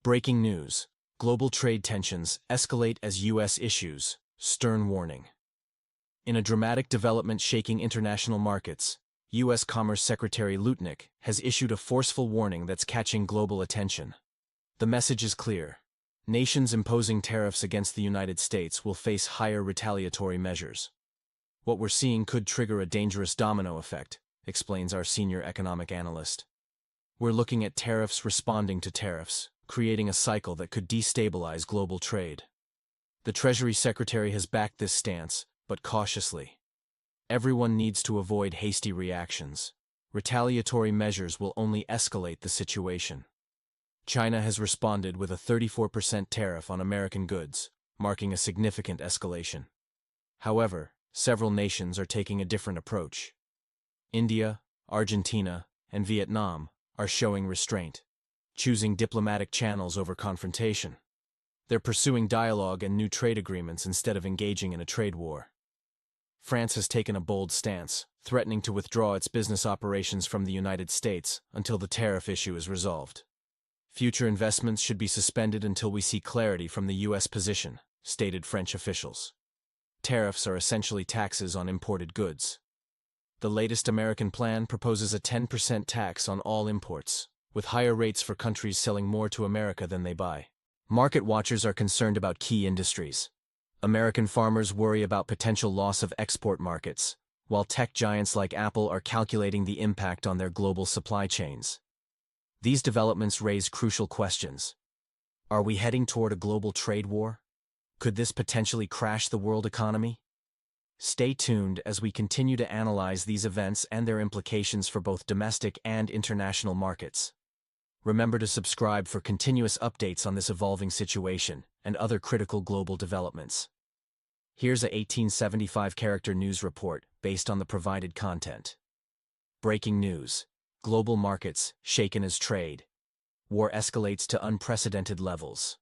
Breaking news. Global trade tensions escalate as U.S. issues stern warning. In a dramatic development shaking international markets, U.S. Commerce Secretary Lutnik has issued a forceful warning that's catching global attention. The message is clear. Nations imposing tariffs against the United States will face higher retaliatory measures. What we're seeing could trigger a dangerous domino effect, explains our senior economic analyst. We're looking at tariffs responding to tariffs, creating a cycle that could destabilize global trade. The Treasury Secretary has backed this stance, but cautiously. Everyone needs to avoid hasty reactions. Retaliatory measures will only escalate the situation. China has responded with a 34% tariff on American goods, marking a significant escalation. However, several nations are taking a different approach. India, Argentina, and Vietnam are showing restraint, choosing diplomatic channels over confrontation. They're pursuing dialogue and new trade agreements instead of engaging in a trade war. France has taken a bold stance, threatening to withdraw its business operations from the United States until the tariff issue is resolved. Future investments should be suspended until we see clarity from the U.S. position, stated French officials. Tariffs are essentially taxes on imported goods. The latest American plan proposes a 10% tax on all imports, with higher rates for countries selling more to America than they buy. Market watchers are concerned about key industries. American farmers worry about potential loss of export markets, while tech giants like Apple are calculating the impact on their global supply chains. These developments raise crucial questions. Are we heading toward a global trade war? Could this potentially crash the world economy? Stay tuned as we continue to analyze these events and their implications for both domestic and international markets. Remember to subscribe for continuous updates on this evolving situation and other critical global developments. Here's a 1875-character news report based on the provided content. Breaking news. Global markets shaken as trade. War escalates to unprecedented levels.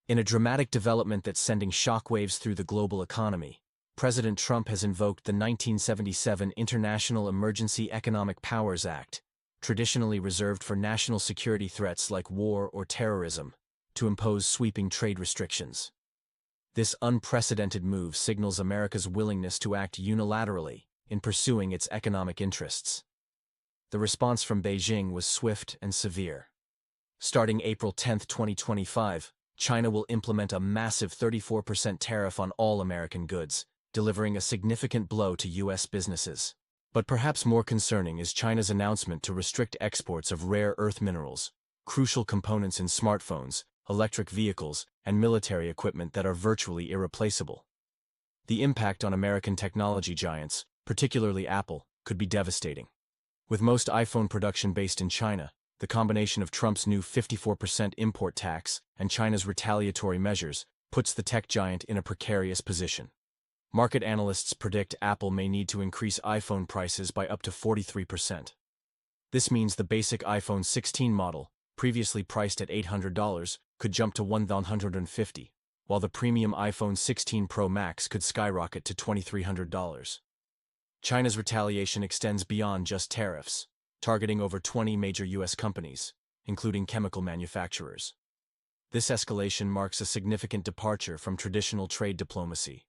In a dramatic development that's sending shockwaves through the global economy, President Trump has invoked the 1977 International Emergency Economic Powers Act, traditionally reserved for national security threats like war or terrorism, to impose sweeping trade restrictions. This unprecedented move signals America's willingness to act unilaterally in pursuing its economic interests. The response from Beijing was swift and severe. Starting April 10, 2025, China will implement a massive 34% tariff on all American goods, delivering a significant blow to U.S. businesses. But perhaps more concerning is China's announcement to restrict exports of rare earth minerals, crucial components in smartphones, electric vehicles, and military equipment that are virtually irreplaceable. The impact on American technology giants, particularly Apple, could be devastating. With most iPhone production based in China, the combination of Trump's new 54% import tax and China's retaliatory measures puts the tech giant in a precarious position. Market analysts predict Apple may need to increase iPhone prices by up to 43%. This means the basic iPhone 16 model, previously priced at $800, could jump to $1,150, while the premium iPhone 16 Pro Max could skyrocket to $2,300. China's retaliation extends beyond just tariffs, targeting over 20 major U.S. companies, including chemical manufacturers. This escalation marks a significant departure from traditional trade diplomacy,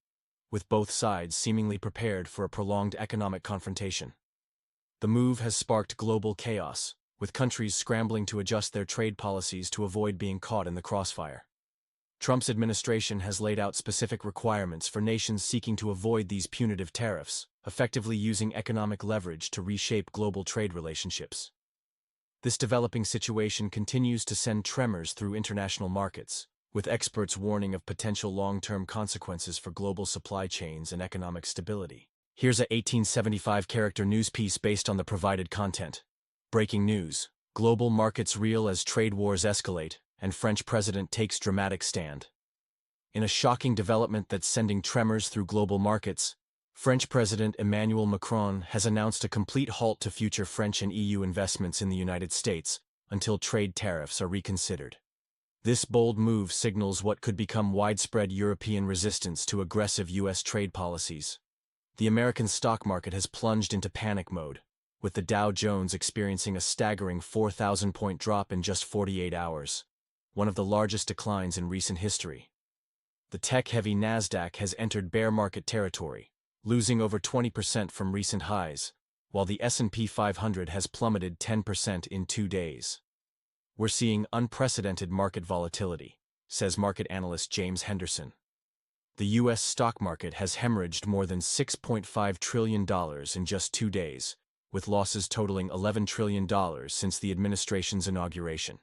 with both sides seemingly prepared for a prolonged economic confrontation. The move has sparked global chaos, with countries scrambling to adjust their trade policies to avoid being caught in the crossfire. Trump's administration has laid out specific requirements for nations seeking to avoid these punitive tariffs, effectively using economic leverage to reshape global trade relationships. This developing situation continues to send tremors through international markets, with experts warning of potential long-term consequences for global supply chains and economic stability. Here's a 1875-character news piece based on the provided content. Breaking news. Global markets reel as trade wars escalate, and French president takes dramatic stand. In a shocking development that's sending tremors through global markets, French President Emmanuel Macron has announced a complete halt to future French and EU investments in the United States until trade tariffs are reconsidered. This bold move signals what could become widespread European resistance to aggressive U.S. trade policies. The American stock market has plunged into panic mode, with the Dow Jones experiencing a staggering 4,000-point drop in just 48 hours. one of the largest declines in recent history. The tech-heavy Nasdaq has entered bear market territory, losing over 20% from recent highs, while the S&P 500 has plummeted 10% in 2 days. We're seeing unprecedented market volatility, says market analyst James Henderson. The U.S. stock market has hemorrhaged more than $6.5 trillion in just 2 days, with losses totaling $11 trillion since the administration's inauguration.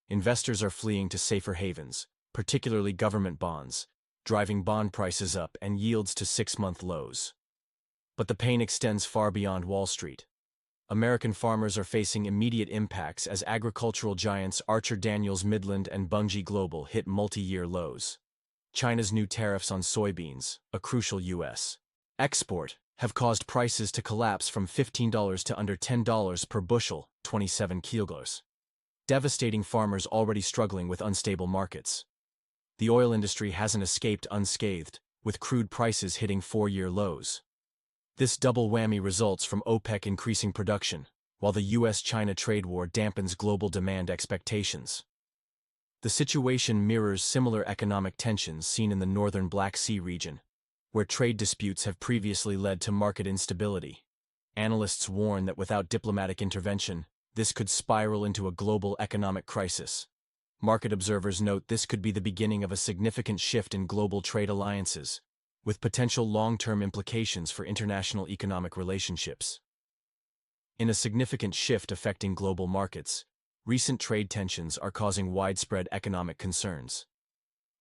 Investors are fleeing to safer havens, particularly government bonds, driving bond prices up and yields to 6-month lows. But the pain extends far beyond Wall Street. American farmers are facing immediate impacts as agricultural giants Archer Daniels Midland and Bunge Global hit multi-year lows. China's new tariffs on soybeans, a crucial U.S. export, have caused prices to collapse from $15 to under $10 per bushel, 27 kilos, devastating farmers already struggling with unstable markets. The oil industry hasn't escaped unscathed, with crude prices hitting 4-year lows. This double whammy results from OPEC increasing production, while the U.S.-China trade war dampens global demand expectations. The situation mirrors similar economic tensions seen in the northern Black Sea region, where trade disputes have previously led to market instability. Analysts warn that without diplomatic intervention, this could spiral into a global economic crisis. Market observers note this could be the beginning of a significant shift in global trade alliances, with potential long-term implications for international economic relationships. In a significant shift affecting global markets, recent trade tensions are causing widespread economic concerns.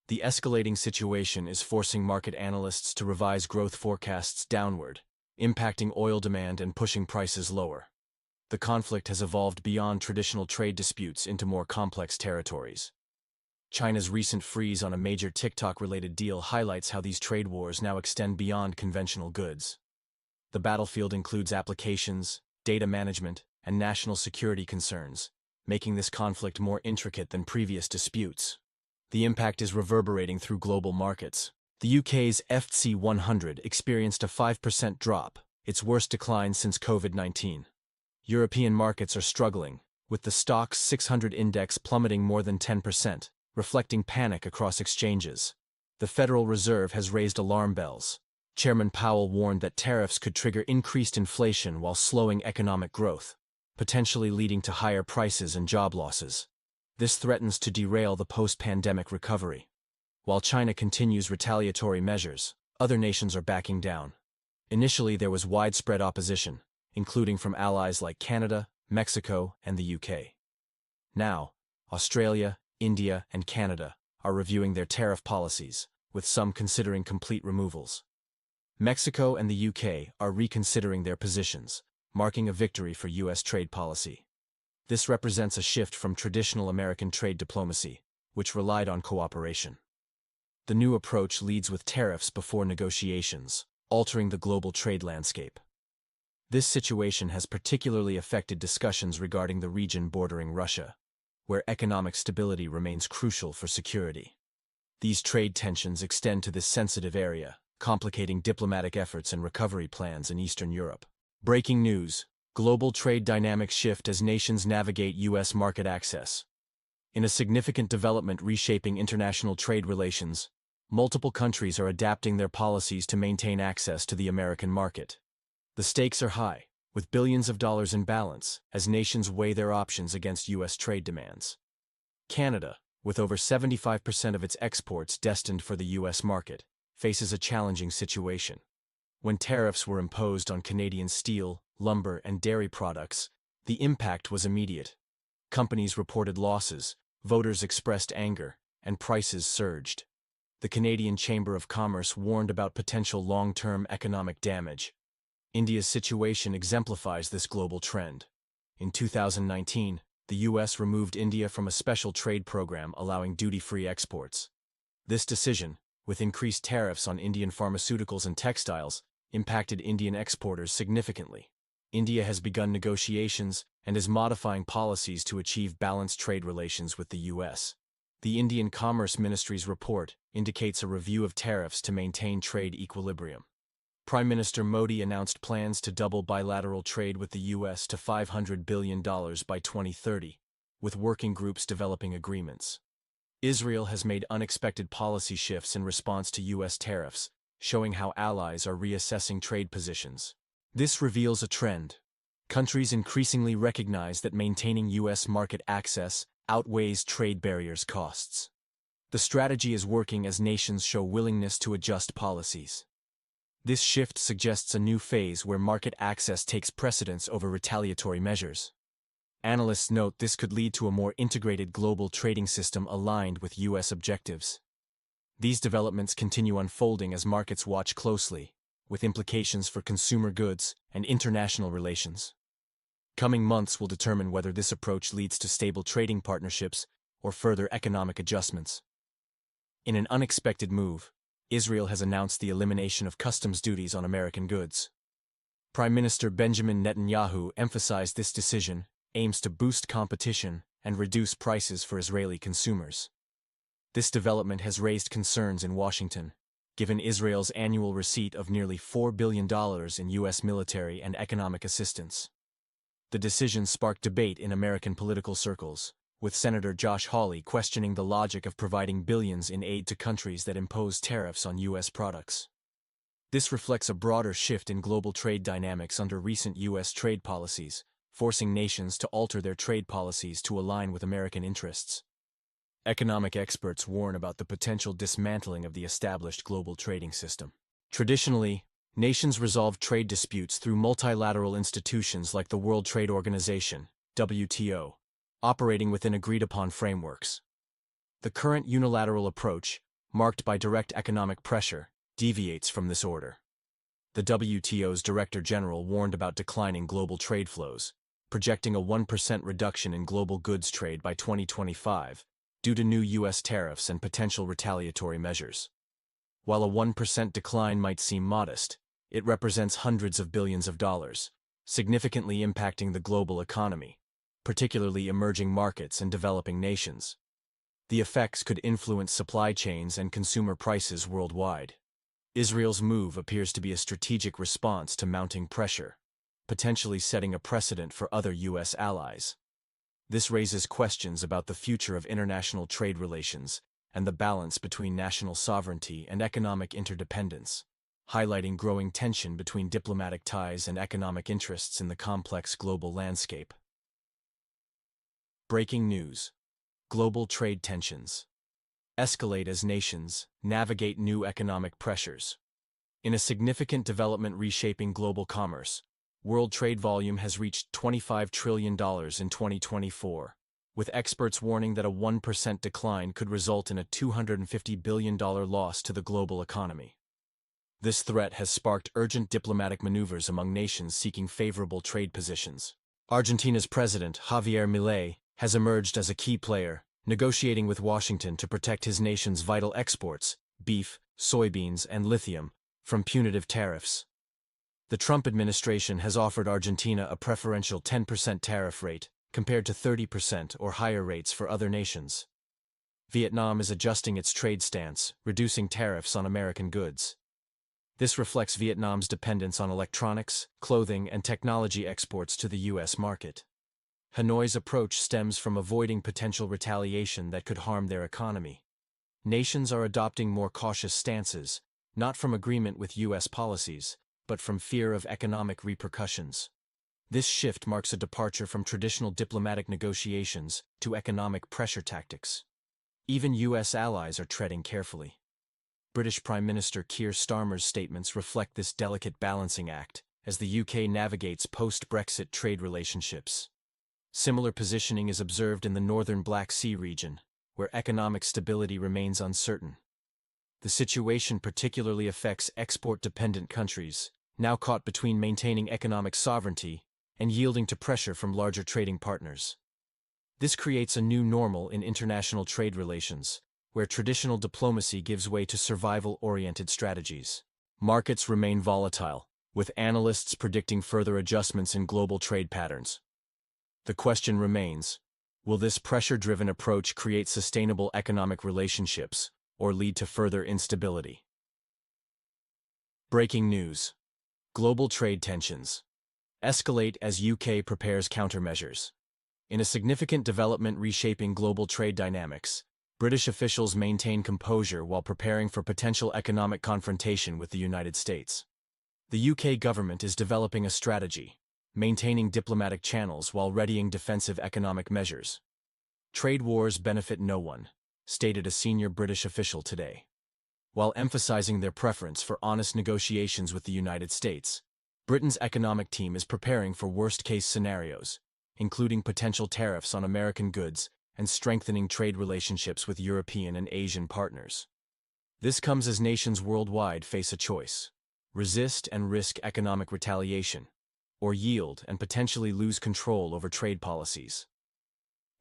The escalating situation is forcing market analysts to revise growth forecasts downward, impacting oil demand and pushing prices lower. The conflict has evolved beyond traditional trade disputes into more complex territories. China's recent freeze on a major TikTok-related deal highlights how these trade wars now extend beyond conventional goods. The battlefield includes applications, data management, and national security concerns, making this conflict more intricate than previous disputes. The impact is reverberating through global markets. The UK's FTSE 100 experienced a 5% drop, its worst decline since COVID-19. European markets are struggling, with the Stoxx 600 index plummeting more than 10%, reflecting panic across exchanges. The Federal Reserve has raised alarm bells. Chairman Powell warned that tariffs could trigger increased inflation while slowing economic growth, potentially leading to higher prices and job losses. This threatens to derail the post-pandemic recovery. While China continues retaliatory measures, other nations are backing down. Initially, there was widespread opposition, including from allies like Canada, Mexico, and the UK. Now, Australia, India, and Canada are reviewing their tariff policies, with some considering complete removals. Mexico and the UK are reconsidering their positions, marking a victory for U.S. trade policy. This represents a shift from traditional American trade diplomacy, which relied on cooperation. The new approach leads with tariffs before negotiations, altering the global trade landscape. This situation has particularly affected discussions regarding the region bordering Russia, where economic stability remains crucial for security. These trade tensions extend to this sensitive area, complicating diplomatic efforts and recovery plans in Eastern Europe. Breaking news: global trade dynamics shift as nations navigate U.S. market access. In a significant development reshaping international trade relations, multiple countries are adapting their policies to maintain access to the American market. The stakes are high, with billions of dollars in balance, as nations weigh their options against U.S. trade demands. Canada, with over 75% of its exports destined for the U.S. market, faces a challenging situation. When tariffs were imposed on Canadian steel, lumber, and dairy products, the impact was immediate. Companies reported losses, voters expressed anger, and prices surged. The Canadian Chamber of Commerce warned about potential long-term economic damage. India's situation exemplifies this global trend. In 2019, the U.S. removed India from a special trade program allowing duty-free exports. This decision, with increased tariffs on Indian pharmaceuticals and textiles, impacted Indian exporters significantly. India has begun negotiations and is modifying policies to achieve balanced trade relations with the U.S. The Indian Commerce Ministry's report indicates a review of tariffs to maintain trade equilibrium. Prime Minister Modi announced plans to double bilateral trade with the U.S. to $500 billion by 2030, with working groups developing agreements. Israel has made unexpected policy shifts in response to U.S. tariffs, showing how allies are reassessing trade positions. This reveals a trend. Countries increasingly recognize that maintaining U.S. market access outweighs trade barriers' costs. The strategy is working as nations show willingness to adjust policies. This shift suggests a new phase where market access takes precedence over retaliatory measures. Analysts note this could lead to a more integrated global trading system aligned with U.S. objectives. These developments continue unfolding as markets watch closely, with implications for consumer goods and international relations. Coming months will determine whether this approach leads to stable trading partnerships or further economic adjustments. In an unexpected move, Israel has announced the elimination of customs duties on American goods. Prime Minister Benjamin Netanyahu emphasized this decision aims to boost competition and reduce prices for Israeli consumers. This development has raised concerns in Washington, given Israel's annual receipt of nearly $4 billion in U.S. military and economic assistance. The decision sparked debate in American political circles, with Senator Josh Hawley questioning the logic of providing billions in aid to countries that impose tariffs on U.S. products. This reflects a broader shift in global trade dynamics under recent U.S. trade policies, forcing nations to alter their trade policies to align with American interests. Economic experts warn about the potential dismantling of the established global trading system. Traditionally, nations resolve trade disputes through multilateral institutions like the World Trade Organization, WTO, operating within agreed-upon frameworks. The current unilateral approach, marked by direct economic pressure, deviates from this order. The WTO's Director General warned about declining global trade flows, projecting a 1% reduction in global goods trade by 2025, due to new U.S. tariffs and potential retaliatory measures. While a 1% decline might seem modest, it represents hundreds of billions of dollars, significantly impacting the global economy, particularly emerging markets and developing nations. The effects could influence supply chains and consumer prices worldwide. Israel's move appears to be a strategic response to mounting pressure, potentially setting a precedent for other U.S. allies. This raises questions about the future of international trade relations and the balance between national sovereignty and economic interdependence, highlighting growing tension between diplomatic ties and economic interests in the complex global landscape. Breaking news: global trade tensions escalate as nations navigate new economic pressures. In a significant development reshaping global commerce, world trade volume has reached $25 trillion in 2024, with experts warning that a 1% decline could result in a $250 billion loss to the global economy. This threat has sparked urgent diplomatic maneuvers among nations seeking favorable trade positions. Argentina's president, Javier Milei, has emerged as a key player, negotiating with Washington to protect his nation's vital exports, beef, soybeans, and lithium, from punitive tariffs. The Trump administration has offered Argentina a preferential 10% tariff rate, compared to 30% or higher rates for other nations. Vietnam is adjusting its trade stance, reducing tariffs on American goods. This reflects Vietnam's dependence on electronics, clothing, and technology exports to the U.S. market. Hanoi's approach stems from avoiding potential retaliation that could harm their economy. Nations are adopting more cautious stances, not from agreement with U.S. policies, but from fear of economic repercussions. This shift marks a departure from traditional diplomatic negotiations to economic pressure tactics. Even U.S. allies are treading carefully. British Prime Minister Keir Starmer's statements reflect this delicate balancing act as the UK navigates post-Brexit trade relationships. Similar positioning is observed in the northern Black Sea region, where economic stability remains uncertain. The situation particularly affects export-dependent countries, now caught between maintaining economic sovereignty and yielding to pressure from larger trading partners. This creates a new normal in international trade relations, where traditional diplomacy gives way to survival-oriented strategies. Markets remain volatile, with analysts predicting further adjustments in global trade patterns. The question remains, will this pressure-driven approach create sustainable economic relationships or lead to further instability? Breaking news: global trade tensions escalate as UK prepares countermeasures. In a significant development reshaping global trade dynamics, British officials maintain composure while preparing for potential economic confrontation with the United States. The UK government is developing a strategy, maintaining diplomatic channels while readying defensive economic measures. Trade wars benefit no one, stated a senior British official today. While emphasizing their preference for honest negotiations with the United States, Britain's economic team is preparing for worst-case scenarios, including potential tariffs on American goods and strengthening trade relationships with European and Asian partners. This comes as nations worldwide face a choice: resist and risk economic retaliation, or yield and potentially lose control over trade policies.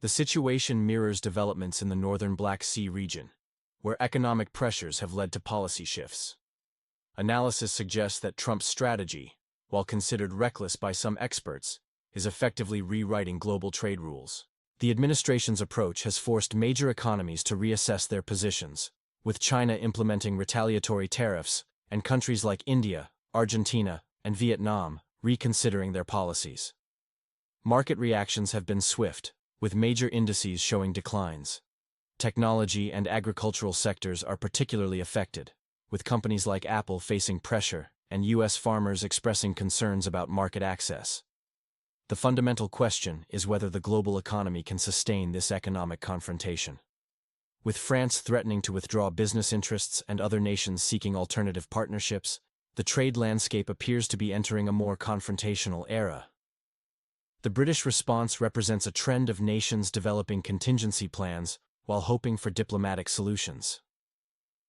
The situation mirrors developments in the northern Black Sea region, where economic pressures have led to policy shifts. Analysis suggests that Trump's strategy, while considered reckless by some experts, is effectively rewriting global trade rules. The administration's approach has forced major economies to reassess their positions, with China implementing retaliatory tariffs and countries like India, Argentina, and Vietnam reconsidering their policies. Market reactions have been swift, with major indices showing declines. Technology and agricultural sectors are particularly affected, with companies like Apple facing pressure and U.S. farmers expressing concerns about market access. The fundamental question is whether the global economy can sustain this economic confrontation. With France threatening to withdraw business interests and other nations seeking alternative partnerships, the trade landscape appears to be entering a more confrontational era. The British response represents a trend of nations developing contingency plans while hoping for diplomatic solutions.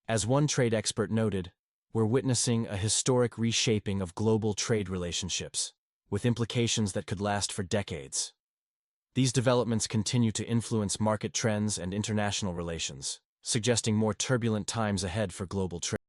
As one trade expert noted, we're witnessing a historic reshaping of global trade relationships, with implications that could last for decades. These developments continue to influence market trends and international relations, suggesting more turbulent times ahead for global trade.